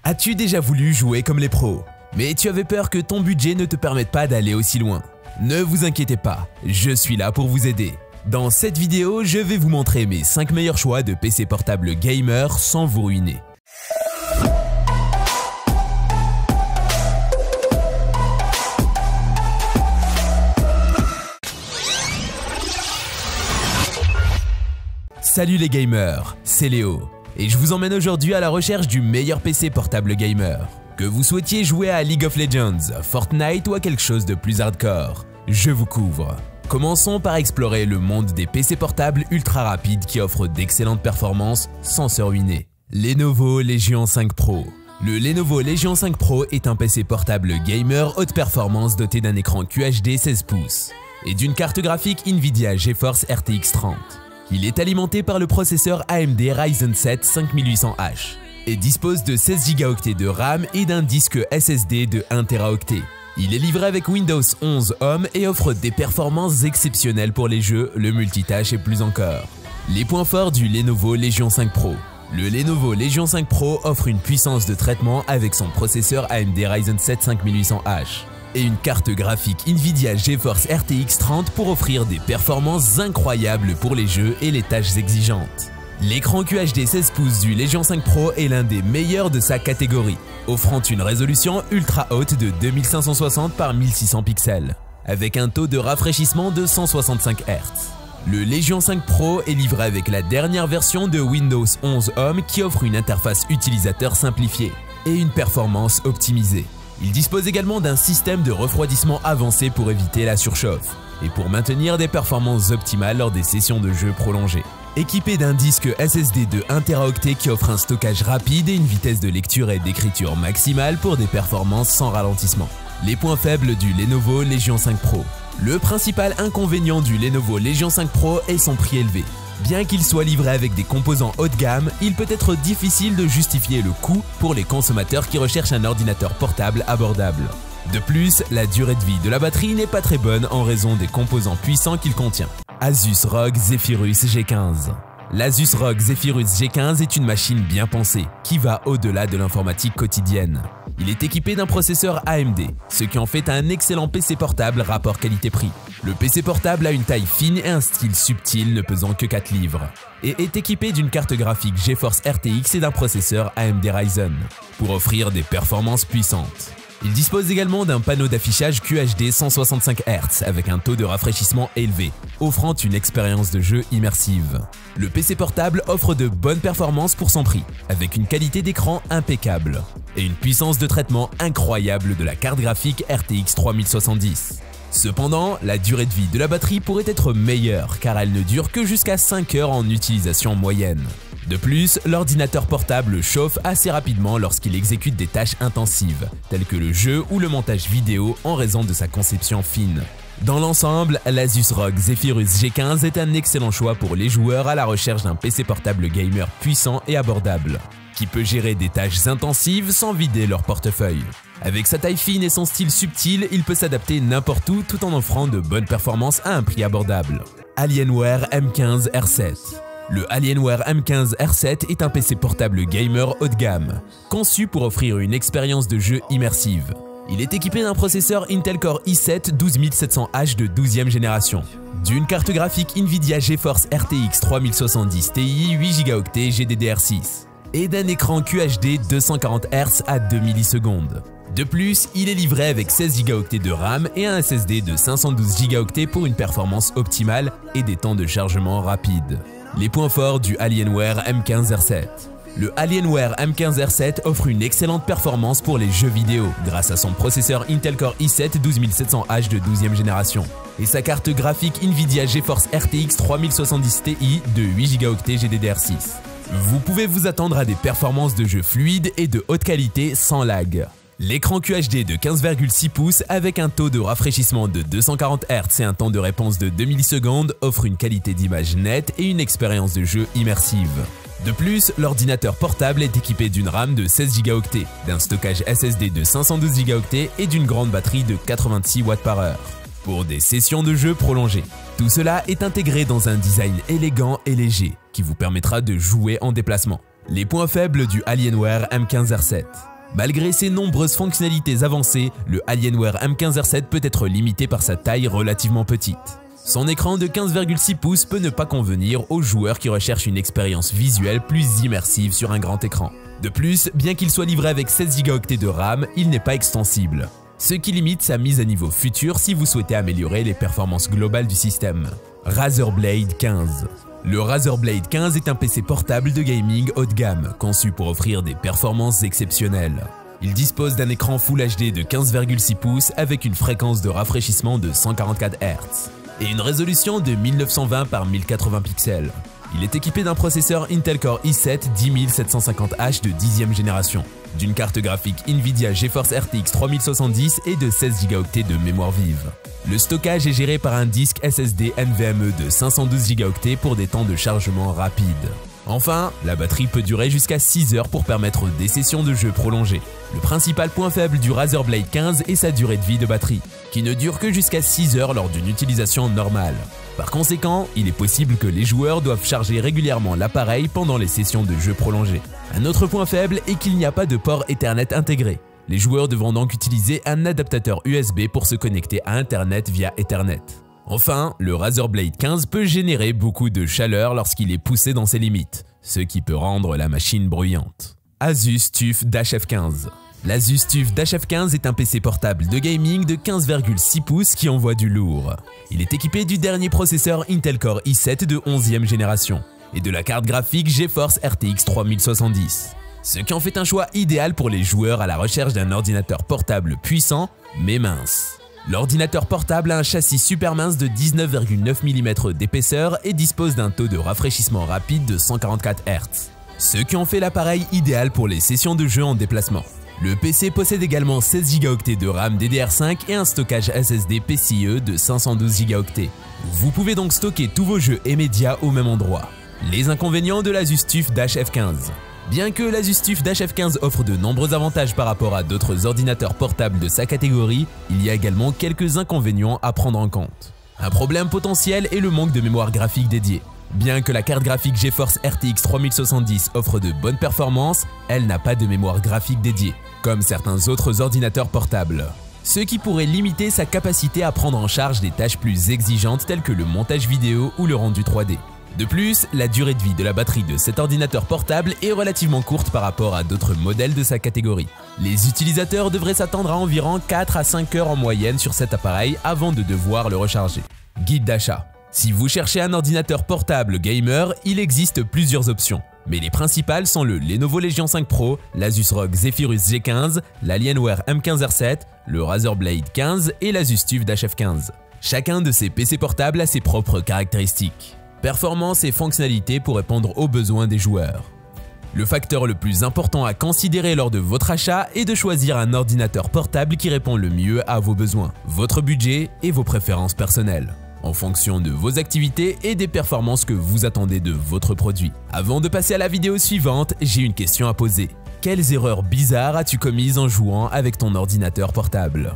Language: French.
As-tu déjà voulu jouer comme les pros, mais tu avais peur que ton budget ne te permette pas d'aller aussi loin? Ne vous inquiétez pas, je suis là pour vous aider. Dans cette vidéo, je vais vous montrer mes 5 meilleurs choix de PC portable gamer sans vous ruiner. Salut les gamers, c'est Léo, et je vous emmène aujourd'hui à la recherche du meilleur PC portable gamer. Que vous souhaitiez jouer à League of Legends, Fortnite ou à quelque chose de plus hardcore, je vous couvre. Commençons par explorer le monde des PC portables ultra rapides qui offrent d'excellentes performances sans se ruiner. Lenovo Legion 5 Pro. Le Lenovo Legion 5 Pro est un PC portable gamer haute performance doté d'un écran QHD 16 pouces et d'une carte graphique Nvidia GeForce RTX 30. Il est alimenté par le processeur AMD Ryzen 7 5800H et dispose de 16 Go de RAM et d'un disque SSD de 1 Teraoctet. Il est livré avec Windows 11 Home et offre des performances exceptionnelles pour les jeux, le multitâche et plus encore. Les points forts du Lenovo Legion 5 Pro. Le Lenovo Legion 5 Pro offre une puissance de traitement avec son processeur AMD Ryzen 7 5800H et une carte graphique Nvidia GeForce RTX 30 pour offrir des performances incroyables pour les jeux et les tâches exigeantes. L'écran QHD 16 pouces du Legion 5 Pro est l'un des meilleurs de sa catégorie, offrant une résolution ultra haute de 2560 par 1600 pixels, avec un taux de rafraîchissement de 165 Hz. Le Legion 5 Pro est livré avec la dernière version de Windows 11 Home qui offre une interface utilisateur simplifiée et une performance optimisée. Il dispose également d'un système de refroidissement avancé pour éviter la surchauffe et pour maintenir des performances optimales lors des sessions de jeu prolongées. Équipé d'un disque SSD de 1 Teraoctet qui offre un stockage rapide et une vitesse de lecture et d'écriture maximale pour des performances sans ralentissement. Les points faibles du Lenovo Legion 5 Pro. Le principal inconvénient du Lenovo Legion 5 Pro est son prix élevé. Bien qu'il soit livré avec des composants haut de gamme, il peut être difficile de justifier le coût pour les consommateurs qui recherchent un ordinateur portable abordable. De plus, la durée de vie de la batterie n'est pas très bonne en raison des composants puissants qu'il contient. Asus ROG Zephyrus G15. L'Asus ROG Zephyrus G15 est une machine bien pensée, qui va au-delà de l'informatique quotidienne. Il est équipé d'un processeur AMD, ce qui en fait un excellent PC portable rapport qualité-prix. Le PC portable a une taille fine et un style subtil ne pesant que 4 livres, et est équipé d'une carte graphique GeForce RTX et d'un processeur AMD Ryzen, pour offrir des performances puissantes. Il dispose également d'un panneau d'affichage QHD 165 Hz avec un taux de rafraîchissement élevé, offrant une expérience de jeu immersive. Le PC portable offre de bonnes performances pour son prix, avec une qualité d'écran impeccable et une puissance de traitement incroyable de la carte graphique RTX 3070. Cependant, la durée de vie de la batterie pourrait être meilleure car elle ne dure que jusqu'à 5 heures en utilisation moyenne. De plus, l'ordinateur portable chauffe assez rapidement lorsqu'il exécute des tâches intensives, telles que le jeu ou le montage vidéo en raison de sa conception fine. Dans l'ensemble, l'Asus ROG Zephyrus G15 est un excellent choix pour les joueurs à la recherche d'un PC portable gamer puissant et abordable, qui peut gérer des tâches intensives sans vider leur portefeuille. Avec sa taille fine et son style subtil, il peut s'adapter n'importe où tout en offrant de bonnes performances à un prix abordable. Alienware M15 R7. Le Alienware M15 R7 est un PC portable gamer haut de gamme, conçu pour offrir une expérience de jeu immersive. Il est équipé d'un processeur Intel Core i7 12700H de 12e génération, d'une carte graphique Nvidia GeForce RTX 3070 Ti 8 Go GDDR6 et d'un écran QHD 240 Hz à 2 millisecondes. De plus, il est livré avec 16 Go de RAM et un SSD de 512 Go pour une performance optimale et des temps de chargement rapides. Les points forts du Alienware M15 R7. Le Alienware M15 R7 offre une excellente performance pour les jeux vidéo grâce à son processeur Intel Core i7 12700H de 12e génération et sa carte graphique Nvidia GeForce RTX 3070 Ti de 8 Go GDDR6. Vous pouvez vous attendre à des performances de jeu fluides et de haute qualité sans lag. L'écran QHD de 15,6 pouces avec un taux de rafraîchissement de 240 Hz et un temps de réponse de 2 millisecondes offre une qualité d'image nette et une expérience de jeu immersive. De plus, l'ordinateur portable est équipé d'une RAM de 16 Go, d'un stockage SSD de 512 Go et d'une grande batterie de 86 Wh pour des sessions de jeu prolongées. Tout cela est intégré dans un design élégant et léger qui vous permettra de jouer en déplacement. Les points faibles du Alienware M15 R7. Malgré ses nombreuses fonctionnalités avancées, le Alienware M15R7 peut être limité par sa taille relativement petite. Son écran de 15,6 pouces peut ne pas convenir aux joueurs qui recherchent une expérience visuelle plus immersive sur un grand écran. De plus, bien qu'il soit livré avec 16 Go de RAM, il n'est pas extensible, ce qui limite sa mise à niveau future si vous souhaitez améliorer les performances globales du système. Razer Blade 15. Le Razer Blade 15 est un PC portable de gaming haut de gamme, conçu pour offrir des performances exceptionnelles. Il dispose d'un écran Full HD de 15,6 pouces avec une fréquence de rafraîchissement de 144 Hz et une résolution de 1920 par 1080 pixels. Il est équipé d'un processeur Intel Core i7 10750H de 10e génération, d'une carte graphique Nvidia GeForce RTX 3070 et de 16 Go de mémoire vive. Le stockage est géré par un disque SSD NVMe de 512 Go pour des temps de chargement rapides. Enfin, la batterie peut durer jusqu'à 6 heures pour permettre des sessions de jeu prolongées. Le principal point faible du Razer Blade 15 est sa durée de vie de batterie, qui ne dure que jusqu'à 6 heures lors d'une utilisation normale. Par conséquent, il est possible que les joueurs doivent charger régulièrement l'appareil pendant les sessions de jeu prolongées. Un autre point faible est qu'il n'y a pas de port Ethernet intégré. Les joueurs devront donc utiliser un adaptateur USB pour se connecter à Internet via Ethernet. Enfin, le Razer Blade 15 peut générer beaucoup de chaleur lorsqu'il est poussé dans ses limites, ce qui peut rendre la machine bruyante. Asus TUF F15. L'Asus TUF F15 est un PC portable de gaming de 15,6 pouces qui envoie du lourd. Il est équipé du dernier processeur Intel Core i7 de 11e génération et de la carte graphique GeForce RTX 3070. Ce qui en fait un choix idéal pour les joueurs à la recherche d'un ordinateur portable puissant mais mince. L'ordinateur portable a un châssis super mince de 19,9 mm d'épaisseur et dispose d'un taux de rafraîchissement rapide de 144 Hz, ce qui en fait l'appareil idéal pour les sessions de jeu en déplacement. Le PC possède également 16 Go de RAM DDR5 et un stockage SSD PCIe de 512 Go. Vous pouvez donc stocker tous vos jeux et médias au même endroit. Les inconvénients de l'Asus TUF F15. Bien que l'Asus TUF F15 offre de nombreux avantages par rapport à d'autres ordinateurs portables de sa catégorie, il y a également quelques inconvénients à prendre en compte. Un problème potentiel est le manque de mémoire graphique dédiée. Bien que la carte graphique GeForce RTX 3070 offre de bonnes performances, elle n'a pas de mémoire graphique dédiée, comme certains autres ordinateurs portables. Ce qui pourrait limiter sa capacité à prendre en charge des tâches plus exigeantes telles que le montage vidéo ou le rendu 3D. De plus, la durée de vie de la batterie de cet ordinateur portable est relativement courte par rapport à d'autres modèles de sa catégorie. Les utilisateurs devraient s'attendre à environ 4 à 5 heures en moyenne sur cet appareil avant de devoir le recharger. Guide d'achat. Si vous cherchez un ordinateur portable gamer, il existe plusieurs options. Mais les principales sont le Lenovo Legion 5 Pro, l'Asus ROG Zephyrus G15, l'Alienware M15R7, le Razer Blade 15 et l'Asus TUF F15. Chacun de ces PC portables a ses propres caractéristiques, performances et fonctionnalités pour répondre aux besoins des joueurs. Le facteur le plus important à considérer lors de votre achat est de choisir un ordinateur portable qui répond le mieux à vos besoins, votre budget et vos préférences personnelles, en fonction de vos activités et des performances que vous attendez de votre produit. Avant de passer à la vidéo suivante, j'ai une question à poser. Quelles erreurs bizarres as-tu commises en jouant avec ton ordinateur portable ?